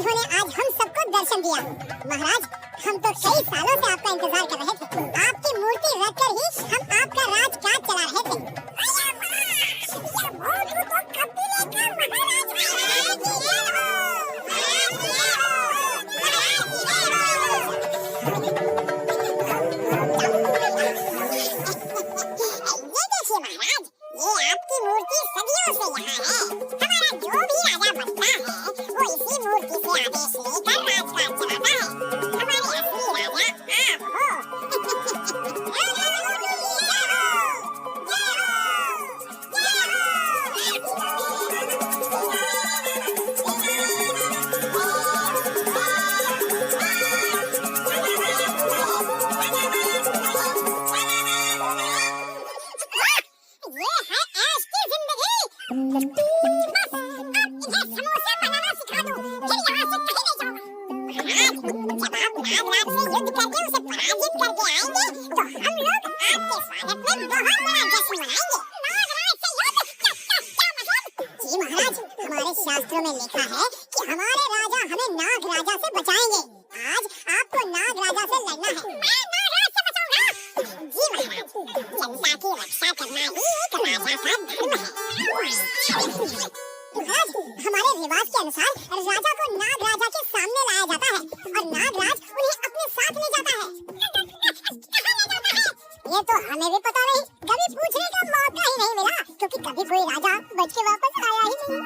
जिन्होंने आज हम सबको दर्शन दिया। महाराज, हम तो कई सालों से आपका इंतजार कर रहे थे। आपकी मूर्ति रखकर ही हम आपका राजकाज चला रहे थे। शास्त्रों में लिखा है कि हमारे राजा हमें नाग राजा से बचाएंगे। आज आपको नाग राजा से लड़ना है। मैं नाग राज से बचाऊंगा। जी महाराज, जनता की रक्षा करना ही एक राजा का धर्म है। महाराज, हमारे रिवाज के अनुसार राजा को नाग राजा के सामने लाया जाता है और नाग राज उन्हें अपने साथ ले जाता है। ये तो हमें भी पता नहीं, कभी पूछने का मौका ही नहीं मिला, क्योंकि कभी कोई राजा बच के वापस आया ही नहीं।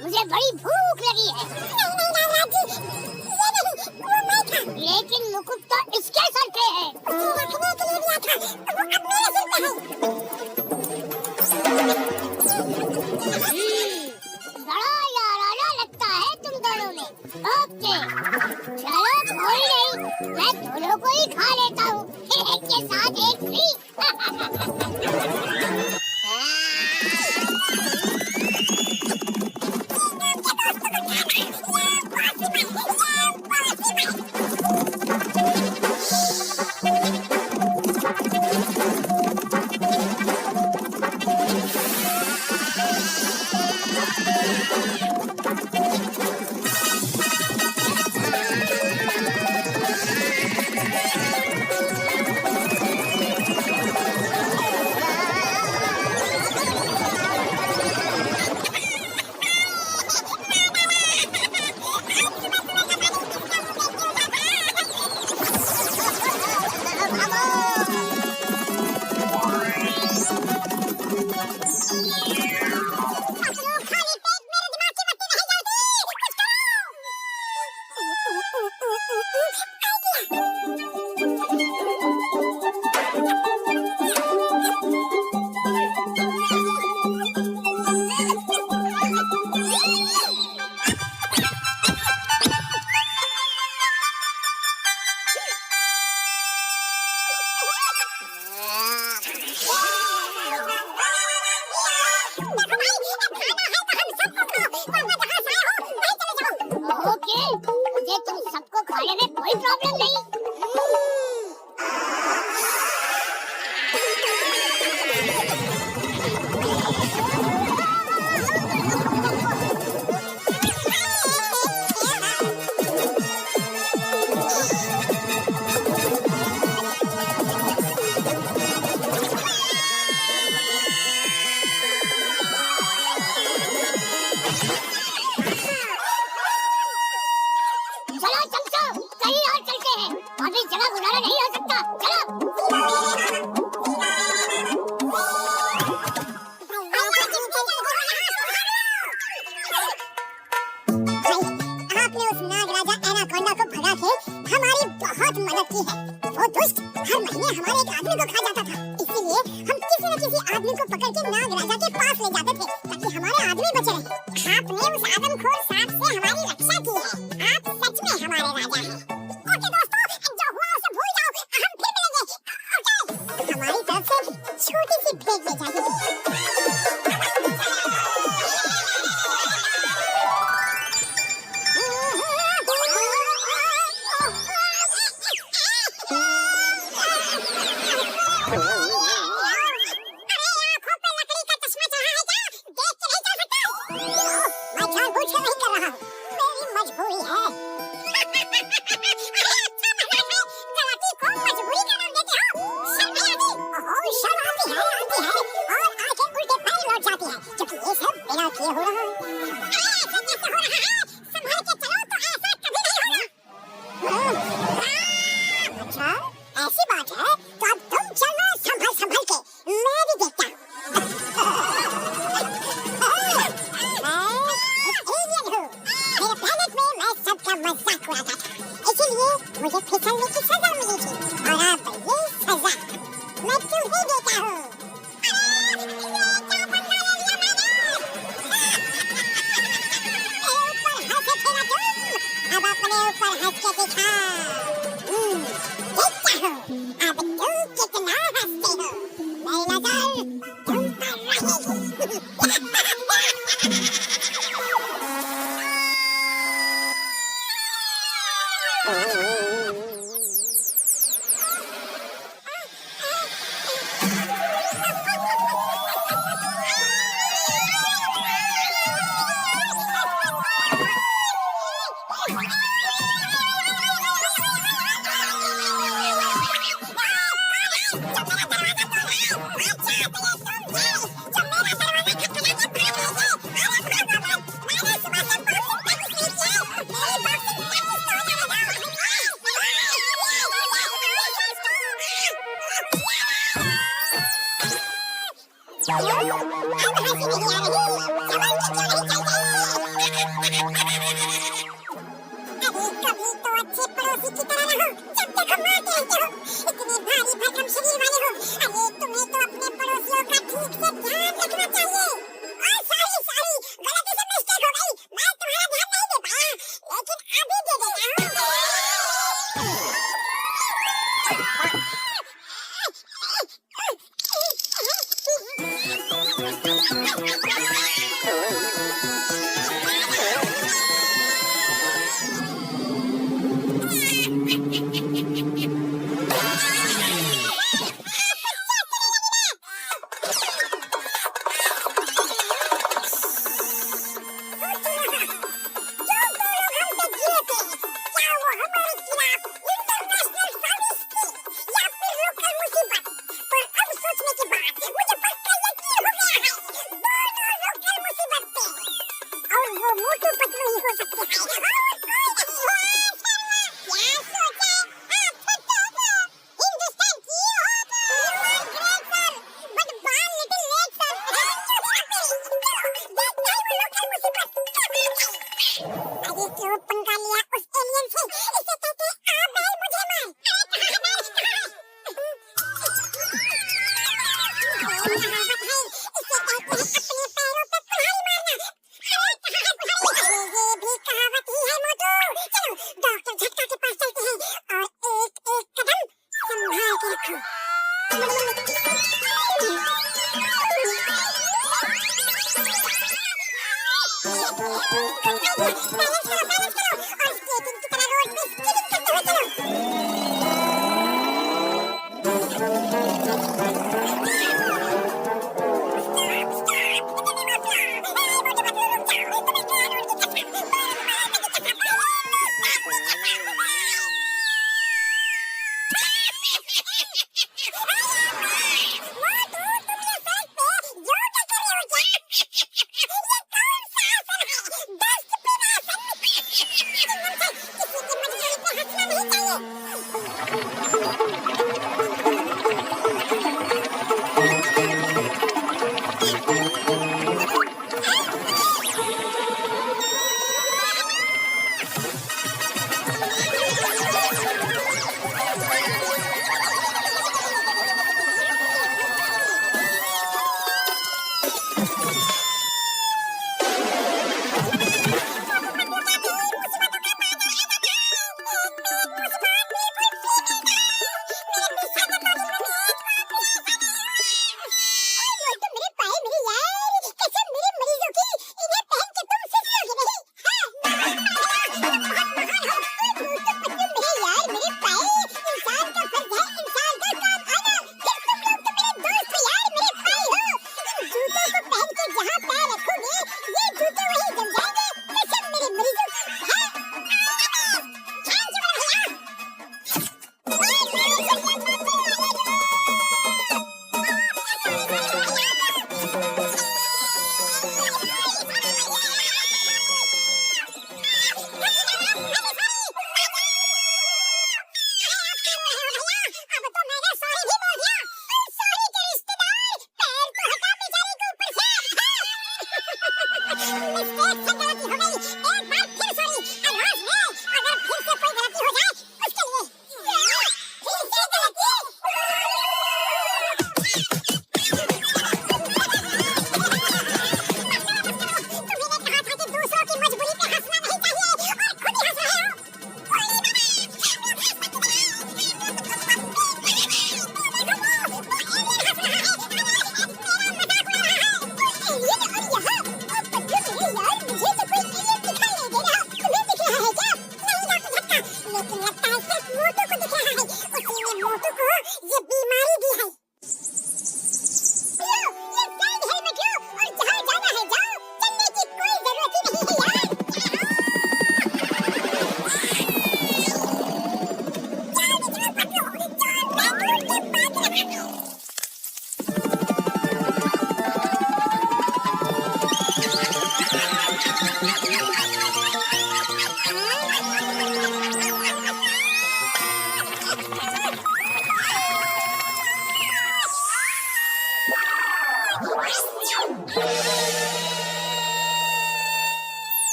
मुझे बड़ी भूख लगी है। नहीं दादाजी, ये नहीं, वो मैं था। लेकिन मुकुट तो इसके सर पे है। उसे रखने के लिए दिया था, वो अब मेरे सिर पे है। बड़ा याराना लगता है तुम दोनों में। ओके, चलो कोई नहीं, मैं दोनों को ही खा लेता हूँ। एक के साथ एक फ्री। ओके, मुझे तुम सबको खाने में कोई प्रॉब्लम नहीं। चलो चमचो, कहीं और चलते हैं। अभी जगह गुजारा नहीं हो सकता। चलो। भाई, आपने उस नाग राजा एनाकोंडा को भगा के हमारी बहुत मदद की है। वो दुष्ट हर महीने हमारे एक आदमी को खा जाता था, इसीलिए हम किसी न किसी आदमी को पकड़ के नाग राजा के पास ले जाते थे ताकि हमारे आदमी बचे रहे। आपने उस आदमखोर सांप से हमारी रक्षा की है। आप सच में हमारे राजा हैं। ओके दोस्तों, जो हुआ उसे भूल जाओ, हम फिर मिलेंगे। ओके, हमारी तरफ से छोटी सी भेंट ले जाइए। ऐसी बात है तो अब तुम चलो संभल संभल के, मैं भी देखता हूँ। मेरे प्लेनेट में मैं सबका मजाक उड़ाता था, इसीलिए मुझे फिसलने की सजा मिली थी। और अब ये सजा मैं तुम्हें देता हूँ। अब अपने ऊपर हंस के दिखा। देखता हूँ अब तुम कितना हंसते हो। मेरी नजर तुम पर कभी तो अच्छे पड़ोसी की तरह रहो, जब तक हम मारते रहते हो। इतने भारी भरकम शरीर वाले हो। अरे तुम्हें तो अपने पड़ोसियों का ठीक से ध्यान रखना चाहिए। सॉरी, गलती से मिस्टेक हो गई। मैं तुम्हारा ध्यान नहीं दे पाया, लेकिन अभी दे देता हूँ। कहावत ही है बैलेंस करो और स्केटिंग की तरह रोड पे स्कीटिंग करते हुए चलो।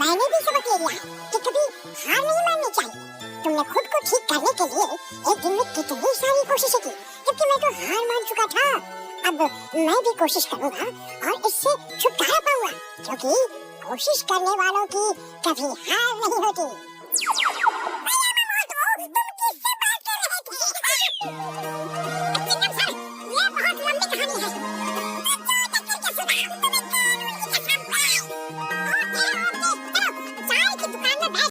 मैंने भी सबक ले लिया कि कभी हार नहीं माननी चाहिए। तुमने खुद को ठीक करने के लिए एक दिन में कितनी सारी कोशिशें की, जबकि मैं तो हार मान चुका था। अब मैं भी कोशिश करूंगा और इससे छुटकारा पाऊंगा, क्योंकि कोशिश करने वालों की कभी हार नहीं होती।